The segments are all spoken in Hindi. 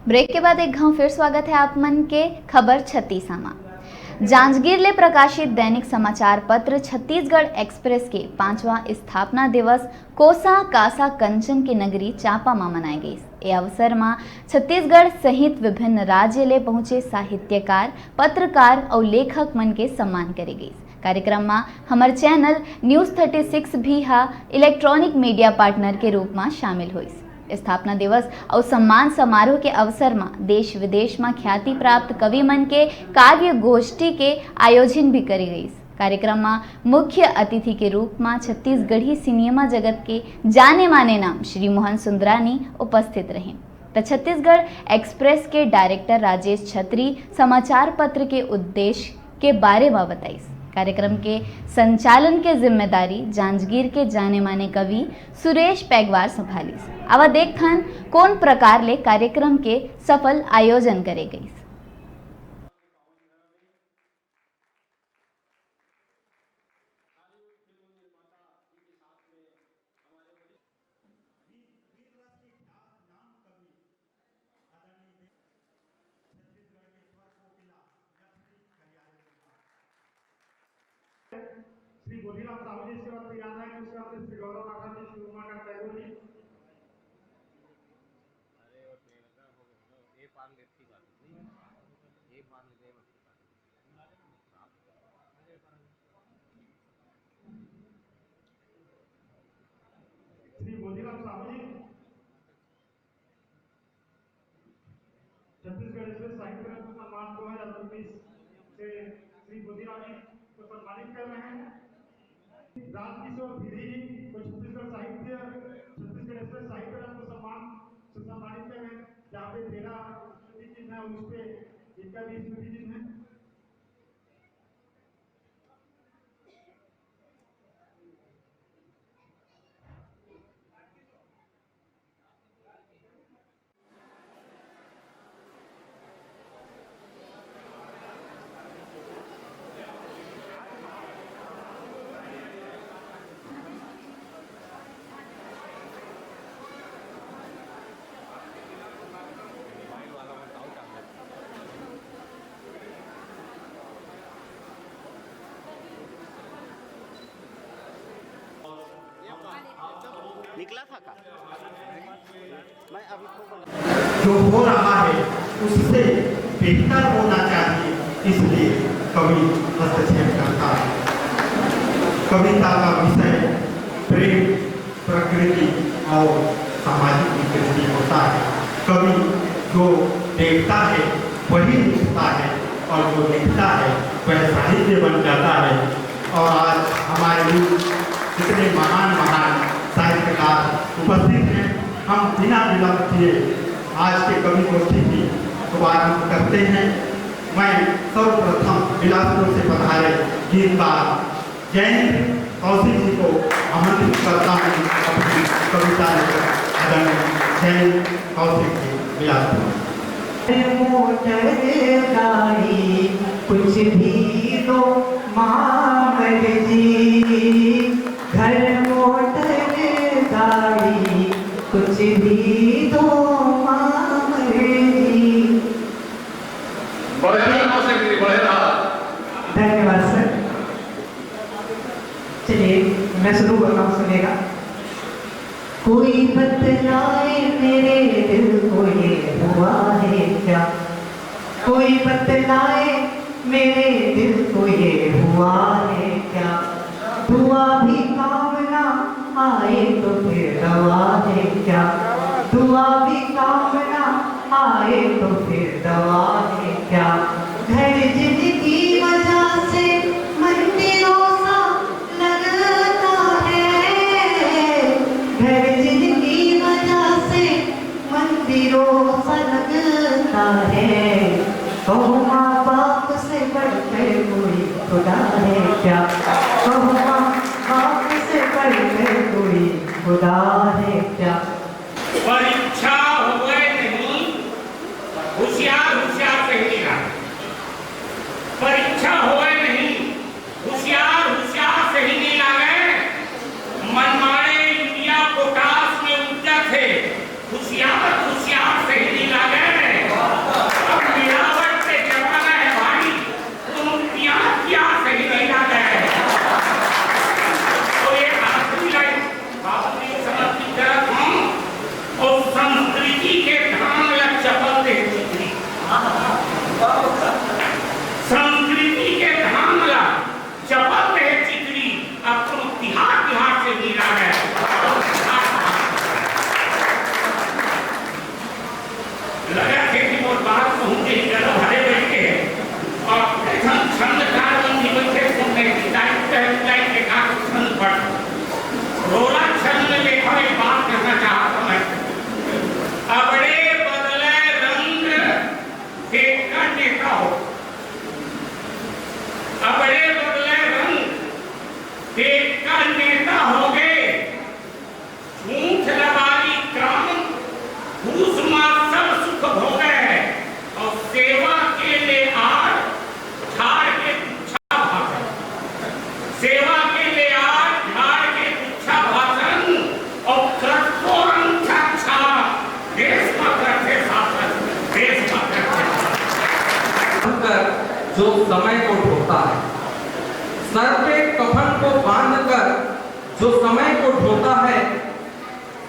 ब्रेक के बाद एक घाव फिर स्वागत है आप मन के खबर 36 में। जांजगीर ले प्रकाशित दैनिक समाचार पत्र छत्तीसगढ़ एक्सप्रेस के 5वां स्थापना दिवस कोसा कासा कंचन की नगरी चांपा में मनाई गई। ए अवसर में छत्तीसगढ़ सहित विभिन्न राज्य ले पहुंचे साहित्यकार, पत्रकार और लेखक मन के सम्मान करे गई। कार्यक्रम में हमार चैनल न्यूज़ 36 भी इलेक्ट्रॉनिक मीडिया पार्टनर के रूप में शामिल हुई। स्थापना दिवस और सम्मान समारोह के अवसर में देश विदेश में ख्याति प्राप्त कवि मन के काव्य गोष्ठी के आयोजन भी करी गई। कार्यक्रम में मुख्य अतिथि के रूप में छत्तीसगढ़ी सिनेमा जगत के जाने माने नाम श्री मोहन सुंदरानी उपस्थित रहे। तो छत्तीसगढ़ एक्सप्रेस के डायरेक्टर राजेश छत्री समाचार पत्र के उद्देश्य के बारे में बताई। कार्यक्रम के संचालन के जिम्मेदारी जांजगीर के जाने माने कवि सुरेश पैगवार संभाली। आवा देखन कौन प्रकार ले कार्यक्रम के सफल आयोजन करे गई। श्री बोधीराम साहू जी इसके बाद तैयार है। दूसरे हफ्ते श्री गौरव नाथ जी, श्री उमाकांत टैगोर जी। अरे और प्रियंका हो गया ये पार लेती बात नहीं ये पार ले मत श्री बोधीराम साहू जी छत्तीसगढ़ एक्सप्रेस साहित्य रत्न सम्मान 2019 से श्री बोधीराम जी को सम्मानित कर रहे हैं। राजकिशोर भिरी को छत्तीसगढ़ एक्सप्रेस साहित्य रत्न सम्मान से सम्मानित कर रहे हैं। जहाँ पे 13 स्मृति चिन्ह है उस पे इनका भी स्मृति चिन्ह है। निकला था का मैं अभी जो हो रहा है उससे बेहतर होना चाहिए, इसलिए कवि हस्तक्षेप करता है। कविता का विषय प्रेम, प्रकृति और सामाजिक विकृति होता है। कवि जो देखता है वही लिखता है और जो लिखता है वह साहित्य बन जाता है। और आज हमारे इतने महान साहित्यकार उपस्थित हैं। हम बिना विलंब किए आज के कवि गोष्ठी की शुभारंभ करते हैं। मैं सर्वप्रथम बिलासपुर से पधारे गीतकार जयंत कौशिक जी को आमंत्रित करता हूँ अपनी कविता लेकर। आदरणीय जयंत कौशिक जी, बिलासपुर। मोटर गाड़ी कुछ भी दो मामर जी, घर मोटर गाड़ी कुछ भी दो मामर जी। धन्यवाद सर। चलिए मैं शुरू करता हूँ, सुनेगा। कोई बतलाए मेरे दिल को ये हुआ है क्या, कोई बतलाए मेरे दिल को ये हुआ है क्या। दुआ भी काम ना आए तो फिर दवा है क्या, दुआ भी काम ना आए तो फिर दवा है क्या। घर जिनकी वजह से मंदिरों सा लगता है, घर जिनकी वजह से मंदिरों सा लगता है। कहो माँ बाप से बढ़कर कोई खुदा है क्या, कहो माँ बाप से बढ़कर कोई खुदा है क्या। परीक्षा हुए नहीं होशियार होशियार से ही निकाल, परीक्षा हुए नहीं होशियार होशियार से ही नहीं लागे। मनमाड़े यूरिया पोटास में ऊर्जा थे, होशियार होशियार से ही नहीं लागे। लगा थे कि वो बात कहूँगी चलो हरे बैठ के और छंद कारबंदी बैठे सुनने की टाइम देखा तो छंद पढ़ रोला छंद में देखो एक बात कहना चाहता मैं अबड़े बदले रंग देखकर नेता हो अबड़े बदले रंग देखकर नेता हो गए झूठ लबारी क्रम भूसमा सब सुख भोगे और सेवा के लिए आड़ झाड़ के तुच्छा भाषण सेवा के लिए आड़ झाड़ के तुच्छा भाषण और कठोरम छाछा देश का करते शासन देश का करते जो समय को ढोता है सर पे कफन को बांधकर जो समय को ढोता है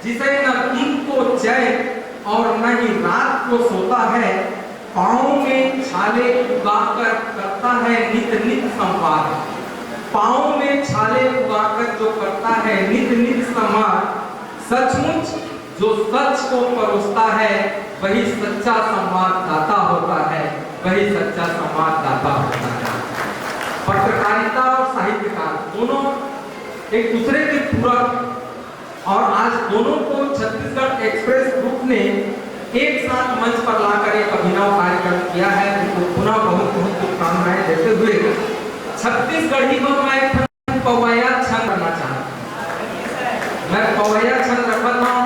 जिसे न दिन को चैन और न ही रात को सोता है पाँव में छाले उगाकर करता है नित नित संवाद पाँव में छाले उगाकर जो करता है नित नित संवाद सचमुच जो सच को परोसता है वही सच्चा संवाददाता होता है वही सच्चा संवाददाता होता है। पत्रकारिता और साहित्यकार दोनों एक दूसरे के पूरक और आज दोनों को छत्तीसगढ़ एक्सप्रेस ग्रुप ने एक साथ मंच पर लाकर एक अभिनव कार्यक्रम किया है जिसको पुनः बहुत बहुत शुभकामनाएं देते हुए छत्तीसगढ़ी को मैं पवैया छंद करना चाहता मैं पवैया छंद रखता हूँ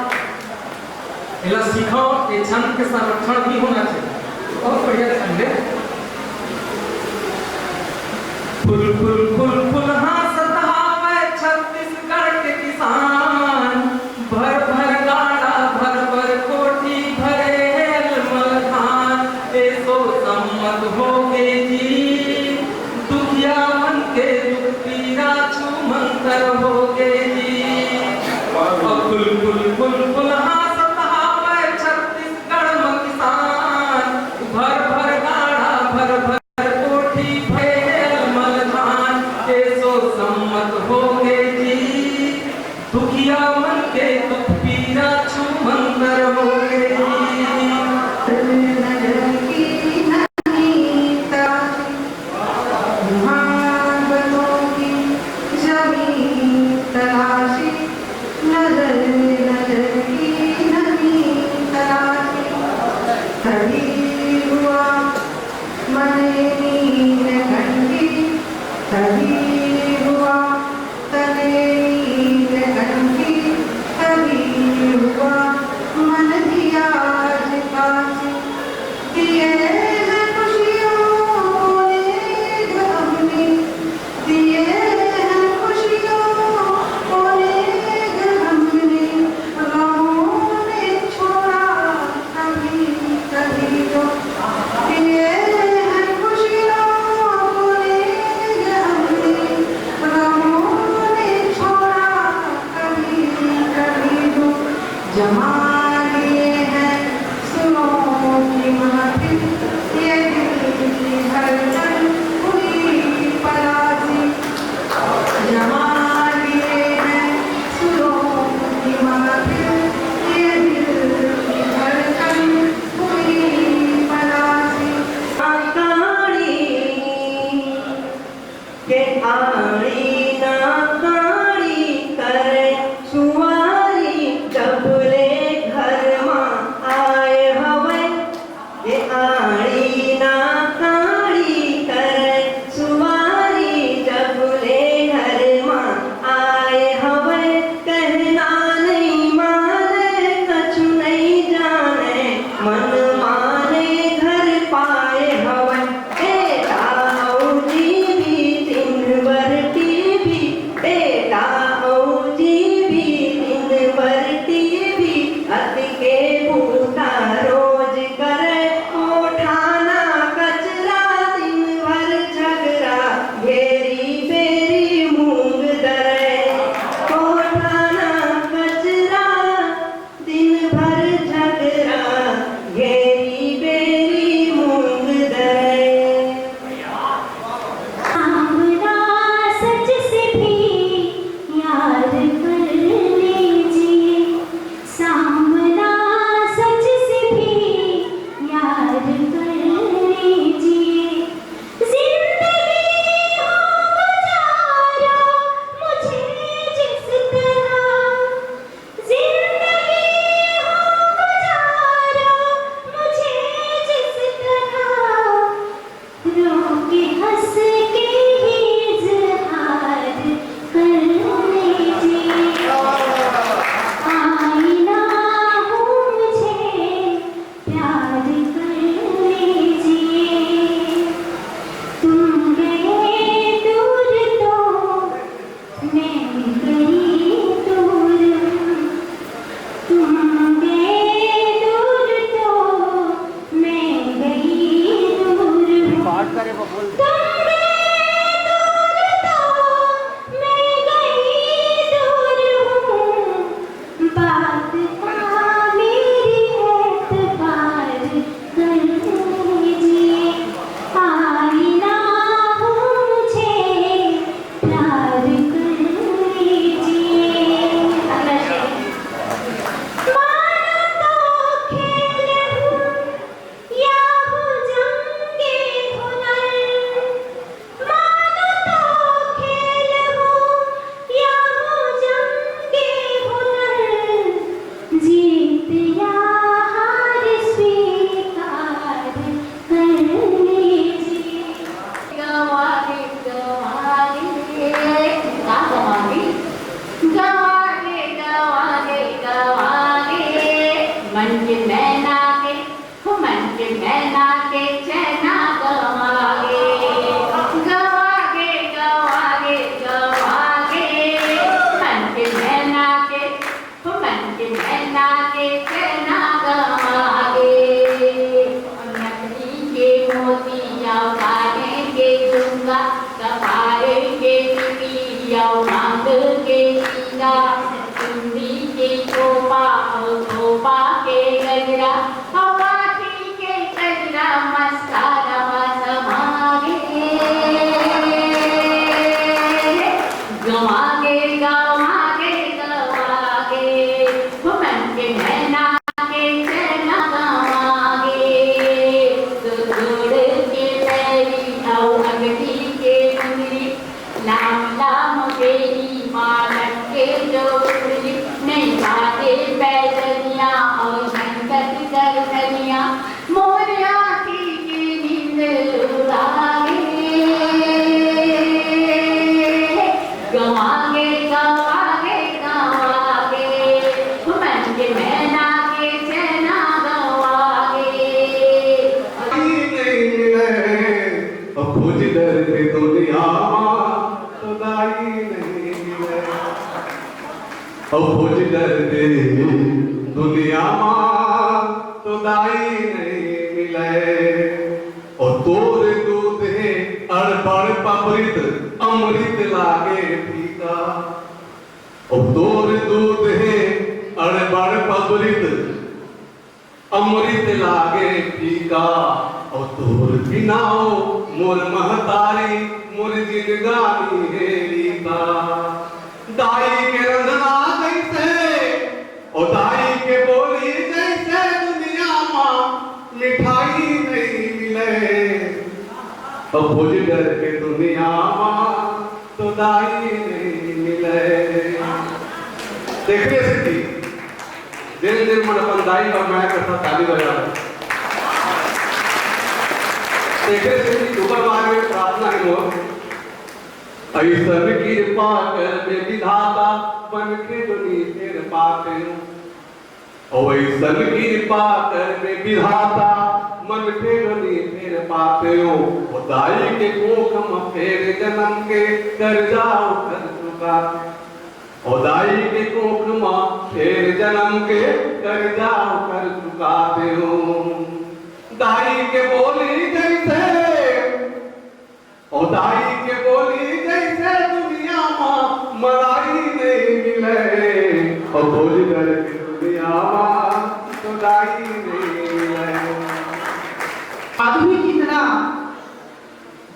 इला सीखो ये छंद के संरक्षण भी होना चाहिए बहुत बढ़िया छंद है फुल फुल फुल फुल हासत हावे छत्तीसगढ़ के किसान भर भर गाड़ा भर भर कोठी भरे मलखान ऐसो सम्मत हो गए जी दुखिया मन के दुख पीरा छू मंतर हो गए जी फुल फुल फुल फुल हासत हावे छत्तीसगढ़ में किसान भर भर गाड़ा भर भर दुखिया मन के दुख पीरा छू मंतर हो गए नजर की नई तराशी महाबलों की जमीन तलाशी नजर नजर की नई तराशी तभी हुआ मन नींद घंटी तभी हुआ तने तभी हुआ मन दिया दिए हैं खुशियों ने हमने दिए हैं खुशियों ने हमने गमों ने छोड़ा कभी कभी तो दिए हैं खुशियों ने हमने गमों ने छोड़ा कभी कभी तो जमा लिए हैं सुनो की महफिल प्यार कर लीजिए। तुम गए दूर तो मैं गई दूर, तुम गए दूर तो मैं गई दूर। तुम गए दूर तो मैं गई दूर हूँ, बात का मेरी एतबार कर लीजिए। आई ना हो मुझे प्यार कर लीजिए। मानो तो खेल हूँ या हो जंगे हुनर, मानो तो खेल हूँ या हो जंगे हुनर, जीत या हार स्वीकार कर लीजिए। गवागे गवागे का गवागे गवागे गवागे गवागे मन के मैना के मन के मैना के चैना गवागे गवागे गवागे गवागे मन के मैना के मैना के चैना गवागे। नकली के मोतिया काने के दूंगा, कपारे के टिकिया मांग के सीधा, चुंदी के चोपा के गजरा, हवाती के गजरा मस्तारा समागे गवागे गवागे गवागे मन के मैना के चैना गवागे। जोड़ के पैरी और अंगठी के मुंगरी, लाम लाम बेरी मालक के जोड़ी, नहीं बाते पैदलियाँ और संकट गर्दनियाँ, मोरिया की नींद उड़ागे गवागे गवागे गवागे मन के मैना के चैना गवागे। खोज दर्द दुनिया तो दाई नहीं मिले, खोज दर्द दुनिया तो दाई नहीं मिले। और तोर दूध है अड़बड़ पपरित अमृत लागे फीका, और तोर दूध है अड़बड़ पपरित अमृत लागे फीका। और तोर बिना मोर महतारी मोर जिनगानी है रीता। दाई के रंधना जैसे और दाई के बोली जैसे दुनिया में मिठाई नहीं मिले, और भोजगर के दुनिया में तो दाई नहीं मिले। देखिए सिद्धि दिन दिन मन अपन दाई और मैं करता ताली बजा। देखिए सिद्धि ऊपर मार में प्रार्थना है मोर, ऐसन कृपा कर में विधाता बन के दुनी फिर पाते हो। और ऐसन कृपा कर में विधाता मन के दुनी फिर पाते हो। और दाई के कोख में फेर जन्म के कर जाओ कर चुकाते, और दाई के कोख में फेर जन्म के कर जाओ कर चुकाते हो। दाई के बोली जैसे और दाई के बोली जैसे दुनिया में मलाई नहीं मिले, और भोजगर की दुनिया में तो दाई नहीं मिले। आदमी कितना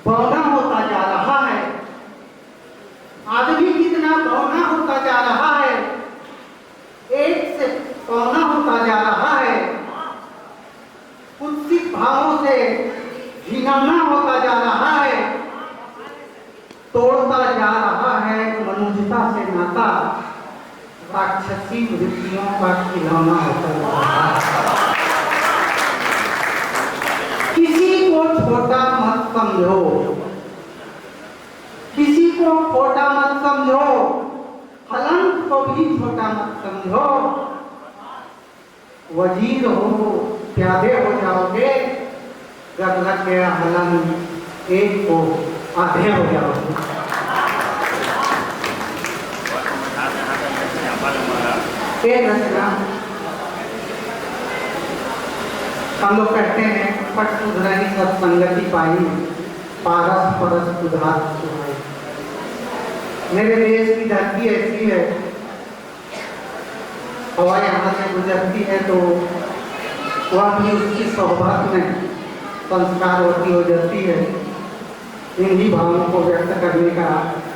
बौना होता जा रहा है, आदमी कितना बौना होता जा रहा है, एक से बौना होता जा रहा है, कुत्सित भावों से घिनौना होता जा रहा है, तोड़ता जा रहा है मनुष्यता से नाता, राक्षसी वृत्तियों का खिलौना होता जा रहा है। किसी को छोटा मत समझो, किसी को छोटा मत समझो, हलंत को भी छोटा मत समझो। वजीर हो प्यादे हो जाओगे, जब लग गया हलन एक को आधे हो जाओगे। रचना हम लोग कहते हैं पट सुधराई सत्संगति पाई, पारस परस उधार सुनाई। मेरे देश की धरती ऐसी है, हवा यहाँ से गुजरती है तो वह भी उसकी सौभाग्य में संस्कारवती हो जाती है। इन्हीं भावों को व्यक्त करने का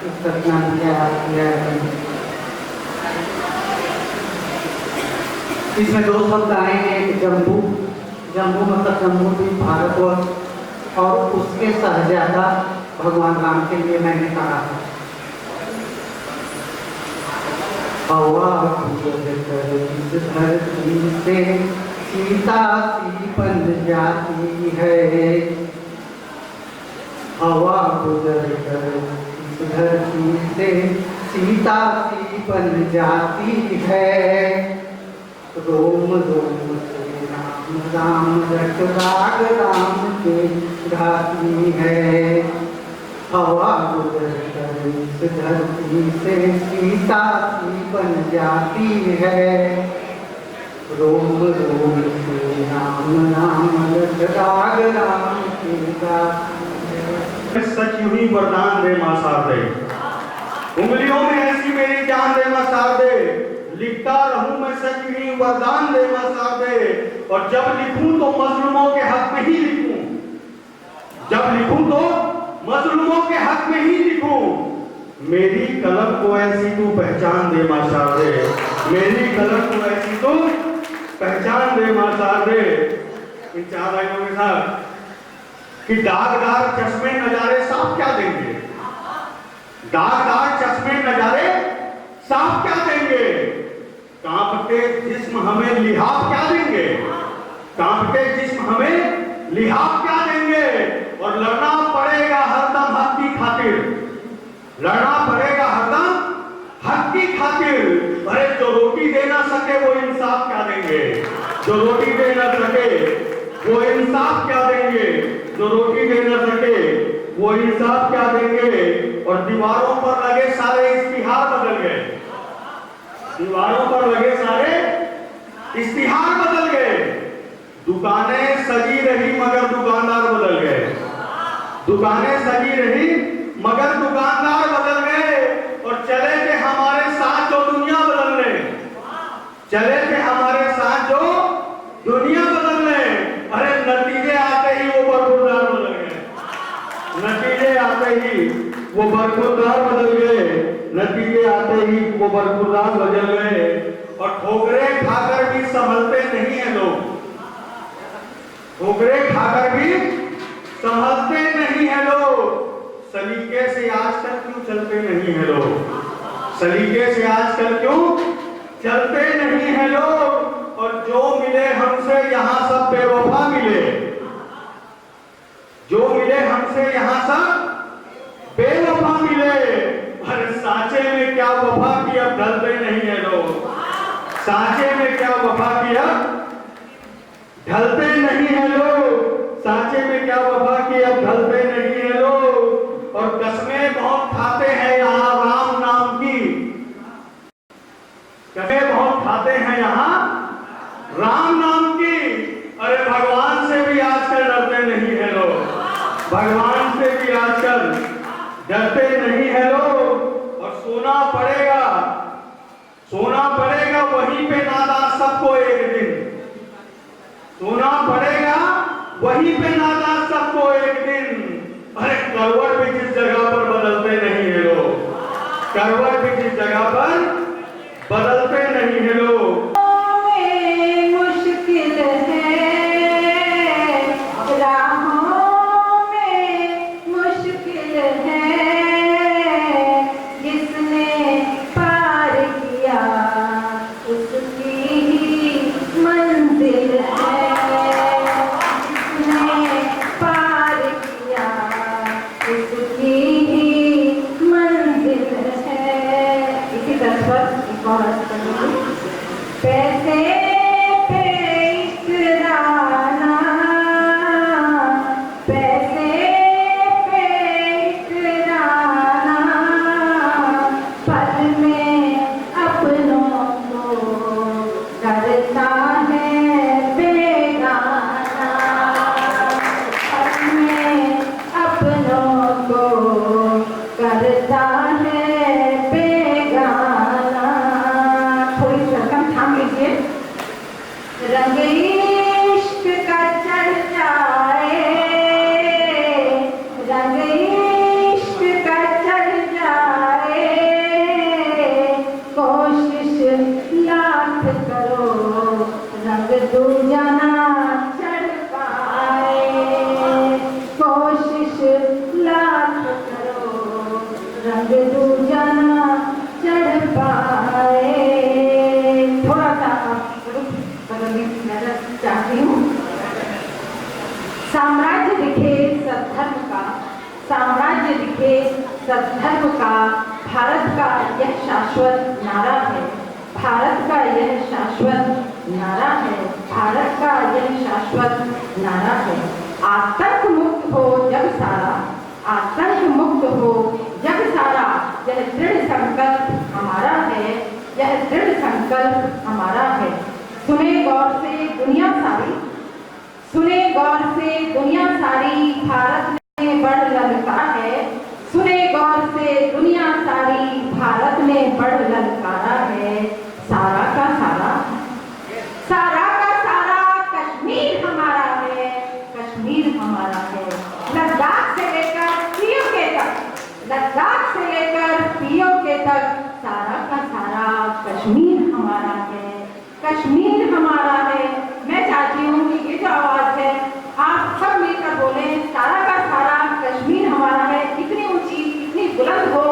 इस रचना किया है। इसमें दो शब्द आएंगे, एक जम्बू, जम्बू मतलब जम्बूद्वीप भारतवर्ष, और उसके शहजादा भगवान राम के लिए मैंने कहा है। हवा इस धरती से सीता सी बन जाती है, हवा गुजर कर इस धरती से सीता सी बन जाती है। रोम रोम से राम राम रट राग राम के गाती है, हवा गुजर कर इस धरती से सीता सी बन जाती है। रोम रोम से राम राम रट राग राम के गाती है। सच यूं ही वरदान दे मां शारदे, उंगलियों में ऐसी मेरी जान दे मां शारदे, लिखता रहूं मैं सच यूं ही वरदान दे मां शारदे। और जब लिखूं तो मजलूमों के हक में ही लिखूं, जब लिखूं तो मजलूमों के हक में ही लिखूं। मेरी कलम को ऐसी तू पहचान दे मां शारदे, मेरी कलम को ऐसी तू पहचान दे मां शारदे। इन चार लाइनों के साथ कि दागदार चश्मे नजारे साफ क्या देंगे, दागदार चश्मे नजारे साफ क्या देंगे, कांपते जिस्म हमें लिहाफ क्या देंगे, कांपते जिस्म हमें लिहाफ क्या देंगे। और लड़ना पड़ेगा हरदम हक की खातिर, लड़ना पड़ेगा हरदम हक की खातिर। अरे जो रोटी दे ना सके वो इंसाफ क्या देंगे, जो रोटी दे ना सके वो इंसाफ क्या देंगे, जो रोटी दे ना सके वो इंसाफ क्या देंगे। और दीवारों पर लगे सारे इश्तिहार बदल गए, दीवारों पर लगे सारे इश्तिहार बदल गए। दुकानें सजी रही मगर दुकानदार बदल गए, दुकानें सजी रही मगर दुकानदार बदल गए। और चले थे हमारे साथ जो दुनिया बदलने, चले थे हमारे साथ जो दुनिया बदलने। अरे नतीजे आते ही वो बरखुरदार बदल गए, नतीजे आते ही वो बरखुरदार बदल गए, नतीजे आते ही वो बरखुरदार बदल गए। और ठोकरें खाकर भी संभलते नहीं है लोग, ठोकरें खाकर भी संभलते नहीं है लोग। सलीके से आजकल क्यों चलते नहीं है लोग, सलीके से आजकल क्यों चलते नहीं है लोग। और जो मिले हमसे यहाँ सब बेवफा मिले, जो मिले हमसे यहाँ सब बेवफा मिले। अरे सांचे में क्या वफा की अब ढलते नहीं है लोग, सांचे में क्या वफा की अब ढलते नहीं है लोग, सांचे में क्या वफा की अब ढलते नहीं है लोग। और कसमें बहुत खाते हैं यहाँ राम नाम की, कसमें बहुत खाते हैं यहाँ राम नाम की। अरे भगवान से भी आजकल डरते नहीं है लोग, भगवान से भी आजकल डरते नहीं है लोग। और सोना पड़ेगा, सोना पड़ेगा वहीं पे नादान सबको एक दिन, सोना पड़ेगा वहीं पे नादान सबको एक दिन। अरे करवट भी जिस जगह पर बदलते नहीं है लोग, करवट भी जिस जगह पर बदलते नहीं है लोग। मुश्किल है राहों में, मुश्किल है जिसने पार किया उसकी ही मंजिल है, जिसने पार किया उसकी ही मंजिल है। इसी तरह पर एक और लिखे सद्धर्म का भारत का यह शाश्वत नारा है। भारत का यह शाश्वत नारा है। भारत का यह शाश्वत नारा है। आतंक मुक्त हो जग सारा, आतंक मुक्त हो जग सारा, यह दृढ़ संकल्प हमारा है। यह दृढ़ संकल्प हमारा है। सुने गौर से दुनिया सारी, सुने गौर से दुनिया सारी, भारत ने बड़ ललकारा है। सुने गौर से दुनिया सारी, भारत ने बड़ ललकारा है। सारा का सारा, सारा का सारा कश्मीर हमारा है। कश्मीर हमारा है। लद्दाख से लेकर पीओके तक, लद्दाख से लेकर पीओके तक, सारा का सारा कश्मीर हमारा है। कश्मीर हमारा है। मैं चाहती हूँ कि ये जो आवाज है आप सब मिलकर बोले, सारा का सारा कश्मीर हमारा है। इतनी ऊंची, इतनी बुलंद हो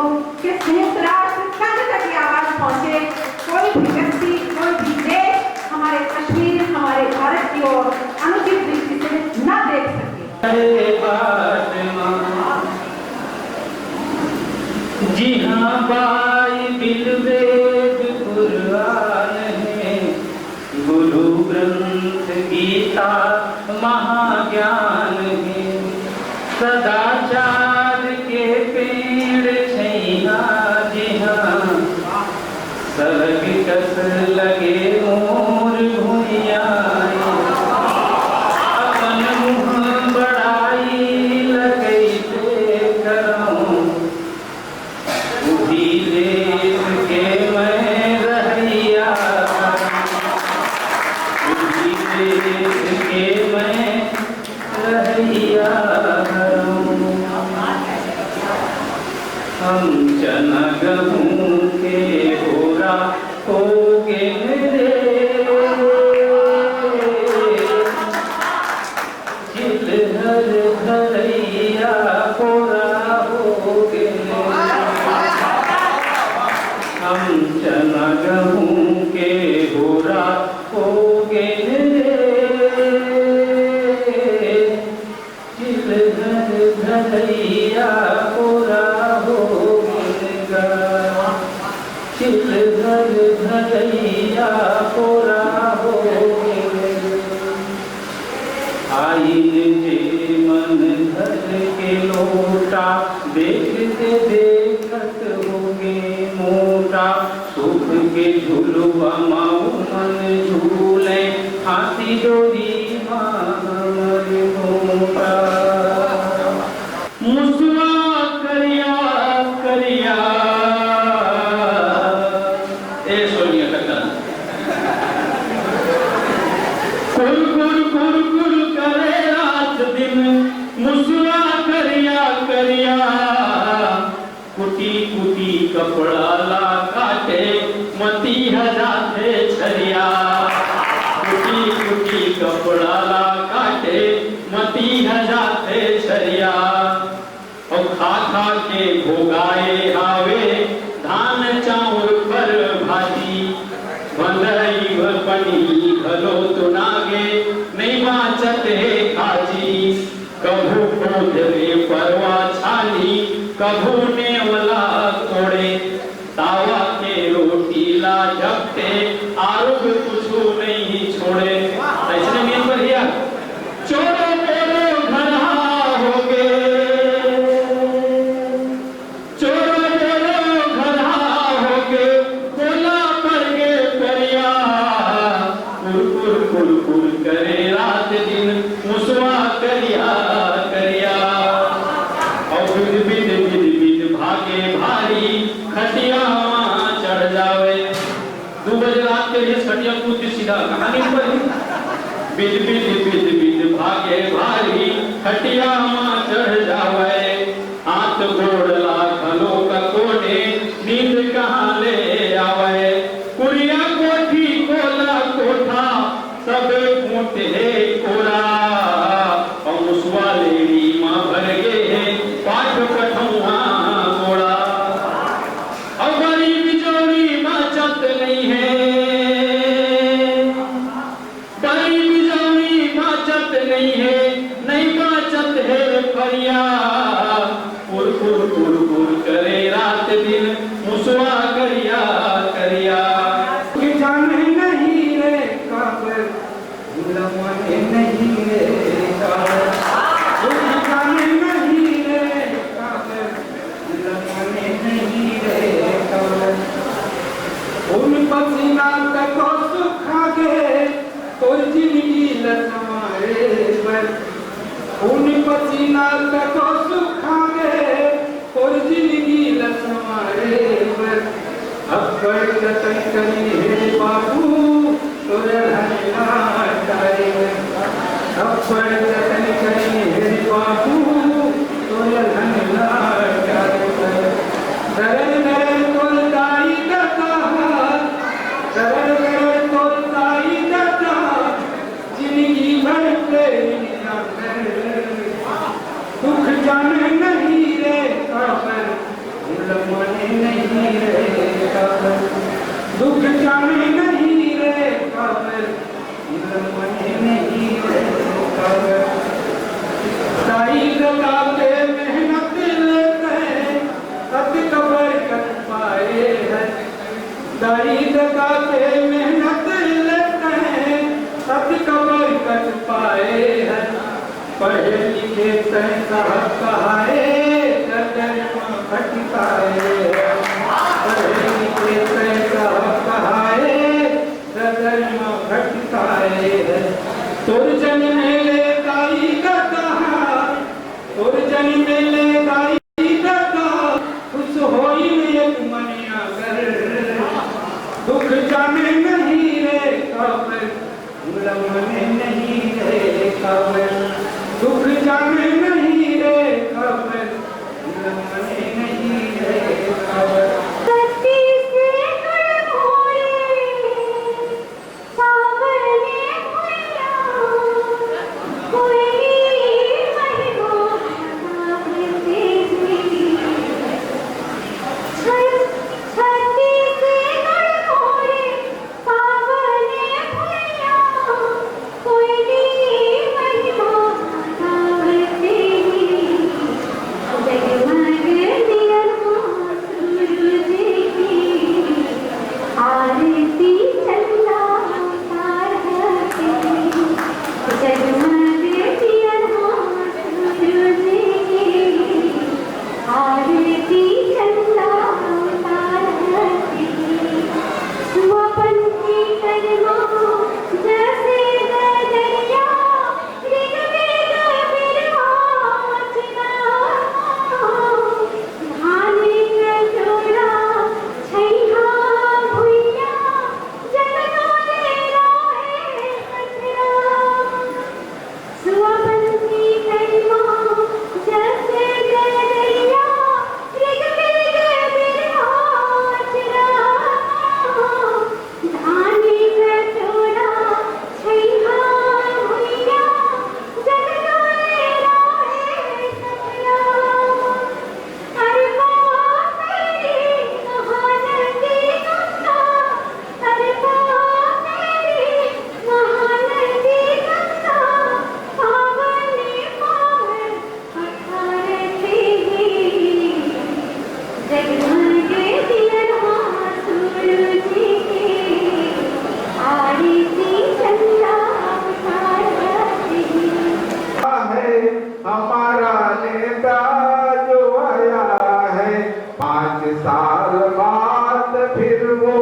कि संयुक्त राष्ट्र संघ तक की आवाज पहुंचे। कोई भी व्यक्ति, कोई भी देश हमारे कश्मीर, हमारे भारत की ओर अनुचित दृष्टि से न देख सके। जी हाँ, बाइबिल वेद कुरान है, गुरु ग्रंथ गीता महाज्ञान है। सदाचार के पेड़ छैया, जी हाँ, सरग कस लगे मोर भुइया। अपन मुँह बड़ाई लगैते करऊं, उही देश के मैं रहैया, उही देश के मैं रहैया हूँ। हम चना गहूँ के होरा होगे मेरे, चिल्हर धरैया होरा होगे। हम चना गहूँ के होरा होगे मेरे, चिल्हर धरैया होरा होगेगा। चिल्हर धरैया होरा होगेगा। आइन जे मन धर के लोटा, देखते देखत होगे मोटा। सुख के झुलुआ माऊ मन झूले, हाथी डोरी मामर मोटा। मुसवा करिया करिया, ए सोनिया कट्टा, कुर कुर कुर कुर करे रात दिन, मुसवा करिया करिया। कुटी कुटी कपड़ा ला काटे, मती हजाते छरिया। कुटी कुटी कपड़ा ला काटे, मती हजाते छरिया। और खा खा के भोगाए हावे, धान चाउर पर भाजी। भंडई बनी भलो तो नागे, नहीं बाचत है खाजी। कभू कोधरे परवा छानी, कभू नेवला तोड़े। तावा के रोटी ला झपटे, आरुग कुछू नहीं छोड़े। ऐसे मीन पर हिया चोरो बोलो घरा होगे, चोरो बोलो घरा होगे। बोला पर गे परिया, कुर कुर कुर करे रात दिन, मुसवा करिया करिया। और बिद बिद बिद बिद भागे भारी, खटिया चढ़ जावे। 2 बजे रात के लिए खटिया कूद सीधा कहानी पर। बिद बिद बिद बिद भागे भारी, खटिया चढ़ जावे। हाथ गोड़ ला खलो का कोने, नींद कहाँ ले आवे। कुरिया कोठी कोला कोठा, सब मोटे कोरा। और मुसवा लेडी माँ भर गए, पाठ कठौआ मोड़ा। और बड़ी बिजोरी बाचत नहीं है, बड़ी बिजोरी बाचत नहीं है। नहीं बाचत है खून पसीना कतो सुखांगे और जिंदगी लसमारे पर अकड़ जतन करी है बाबू तोरे धनिया तारे अकड़ जतन करी है बाबू तोरे धनिया तारे दरन दरन तोर दाई दता दरन दरन तोर दाई दता जिंदगी भर तेरी दुख जाने नहीं रे काबर लमने नहीं रे काबर दुख जाने नहीं रे काबर लमने नहीं रे काबर दाई लगा के मेहनत लेते तब कबर कर पाए हैं दाई लगा के मेहनत लेते तब कबर कर पाए हैं पढ़े लिखे तय साहब कहाए घटकाए पढ़े लिखे तय साहब कहाए घटकाए तुर जन मेले दाई दता तुर जन मेले दाई दता खुश होई एक मनिया कर दुख जाने नहीं रे काबर लमने नहीं रे काबर दुख जाने नहीं रे खबर लमने नहीं रे खबर हमारा नेता जो आया है 5 साल बाद फिर वो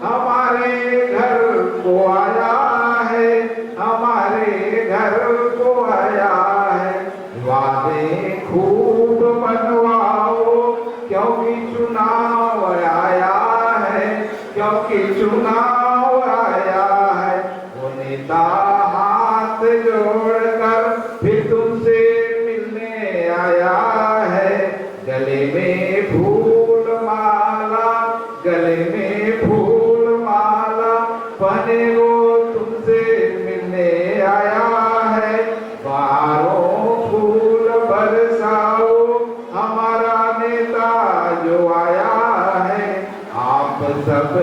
हमारे घर को आया है हमारे घर को आया है वादे खूब बनवाओ क्योंकि चुनाव आया है क्योंकि चुनाव आया है वो नेता हाथ जोड़कर फिर तुमसे मिलने आया है गले में फूल माला गले में फूल माला पहने वो तुमसे मिलने आया है बाहरों फूल बरसाओ हमारा नेता जो आया है आप सब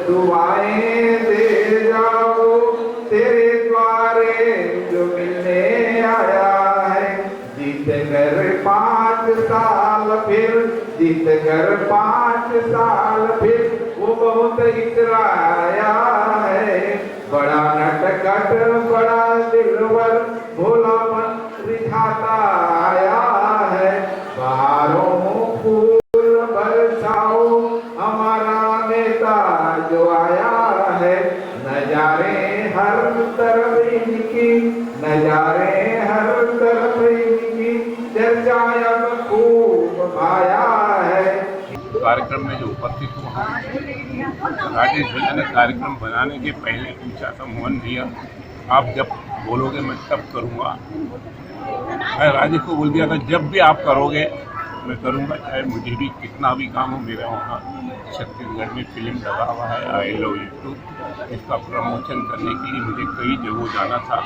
दुआएं दे जाओ तेरे द्वारे जो मिलने आया है जीत कर 5 साल फिर जीत कर 5 साल फिर वो बहुत इतराया है बड़ा नटखट बड़ा दिलवर भोलापन रिझाता आया है बाहरों फूल बरसाओ हमारा नेता जो आया है नजारे हर तरफ इनकी नजारे हर तरफ कार्यक्रम में जो उपस्थित हुआ राजेश भैया ने कार्यक्रम बनाने के पहले पूछा था, मोहन भैया आप जब बोलोगे मैं तब करूँगा। मैं राजेश को बोल दिया था जब भी आप करोगे मैं करूँगा, चाहे मुझे भी कितना भी काम हो। मेरा वहाँ छत्तीसगढ़ में फिल्म लगा हुआ है आई लव यू टू, इसका प्रमोशन करने के लिए मुझे कई जगह जाना था,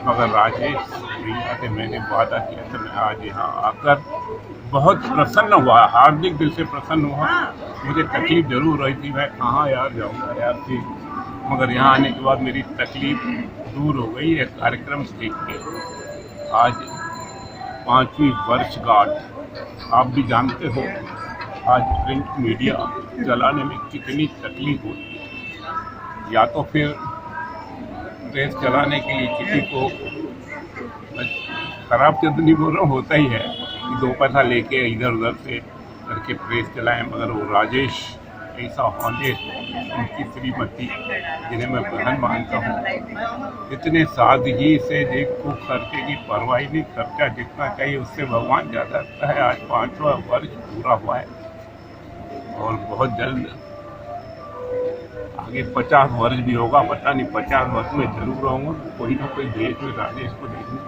मगर राजेश भैया से मैंने वादा किया था। मैं आज यहाँ आकर बहुत प्रसन्न हुआ, हार्दिक दिल से प्रसन्न हुआ। मुझे तकलीफ जरूर रही थी, मैं कहाँ यार जाऊँगा यार थी, मगर यहाँ आने के बाद मेरी तकलीफ दूर हो गई। ये कार्यक्रम देख के आज 5वीं वर्षगांठ, आप भी जानते हो आज प्रिंट मीडिया चलाने में कितनी तकलीफ होती है। या तो फिर प्रेस चलाने के लिए किसी को, खराब तो नहीं बोल रहा, होता ही है कि 2 पैसा लेके इधर उधर से करके प्रेस चलाएं, मगर वो राजेश ऐसा होने, उनकी श्रीमती जिन्हें मैं बहन मानता हूँ, इतने सादगी से देखो खर्चे की परवाह नहीं, खर्चा जितना चाहिए उससे भगवान ज़्यादा रखता है। आज 5वां वर्ष पूरा हुआ है और बहुत जल्द आगे 50 वर्ष भी होगा, पता नहीं 50 वर्ष में जरूर रहूँगा, कोई ना कोई देश में राजेश को देखूँ।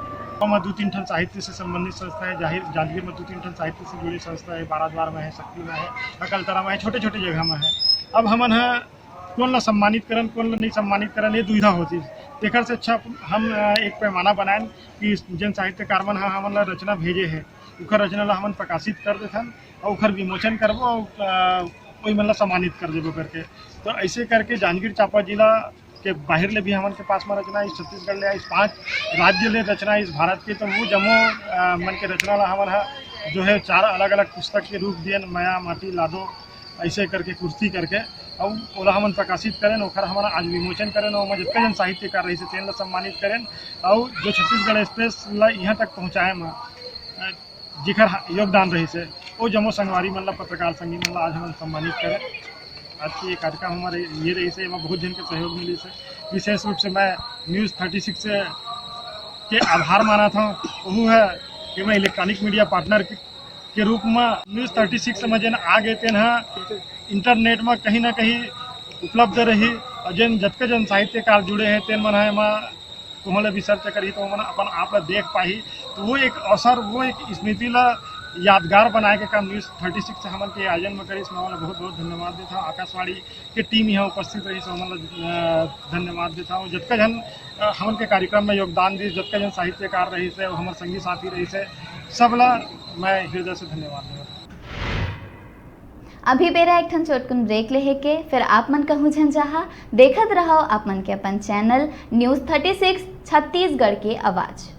में 2-3 ठन साहित्य से संबंधित संस्था है, जांजगीर में 2-3 ठन साहित्य से जुड़ी संस्था है, बाराद्वार में है, शक्ति में है, अकलतरा में है, छोटे छोटे जगह में है। अब हमन है कौन ला सम्मानित करन कौन ला नहीं सम्मानित करन, ये दुविधा होती है। तेकर से अच्छा हम एक पैमाना बनाएं कि जन साहित्यकार मन हमन ला रचना भेजे है, उखर रचना ला हमन प्रकाशित कर देथन और उखर विमोचन करबो और वही मन ला सम्मानित कर देबो करके। तो ऐसे करके जांजगीर चांपा जिला के बाहर ले भी हमन के पास में रचना, इस छत्तीसगढ़ ले, इस 5 राज्य ले रचना, इस भारत के, तो वो जम्मू मन के रचना ला हमन जो है 4 अलग अलग पुस्तक के रूप दिए, माया माटी लादो ऐसे करके कुर्सी करके और ओला हमन प्रकाशित करें, ओखर हमन आज विमोचन करें और जितना जन साहित्यकार रही से तेन ला सम्मानित करें और जो छत्तीसगढ़ एक्सप्रेस ला यहाँ तक पहुँचाए में जिखर योगदान रही से वो जम्मू संगवारी मन ला, पत्रकार संगी मन ला आज हम सम्मानित करें। आज की ये कार्यक्रम हमारे ये रही से बहुत जन के सहयोग मिली से, विशेष रूप से मैं न्यूज़ 36 से के आभार माना था। वो है कि मैं इलेक्ट्रॉनिक मीडिया पार्टनर के रूप में न्यूज़ 36 में जन आ गए तेन इंटरनेट में कहीं ना कहीं उपलब्ध रही और जन जतके जन साहित्यकार जुड़े हैं तेन मन है तुम्हारे भी सर्च करी तो मन अपन आप ला देख पाही। तो वो एक अवसर, वो एक स्मृति ला यादगार बनाए के काम न्यूज़ 36 से हमन के आयोजन में करी, इसमें बहुत बहुत धन्यवाद देता हूँ। आकाशवाणी के टीम यहाँ उपस्थित रही, हमन धन्यवाद देता हूँ। जतका जन हमन के कार्यक्रम में योगदान दी, जतका जन साहित्यकार रही से, हमारे संगी साथी रही से, सबला मैं हृदय से धन्यवाद देता हूँ। अभी बेरा एक ठन चोटकुन ब्रेक ले के फिर आप मन कहूँ झन जहा देखत रहो आप मन के अपन चैनल न्यूज़ 36 छत्तीसगढ़ के आवाज़।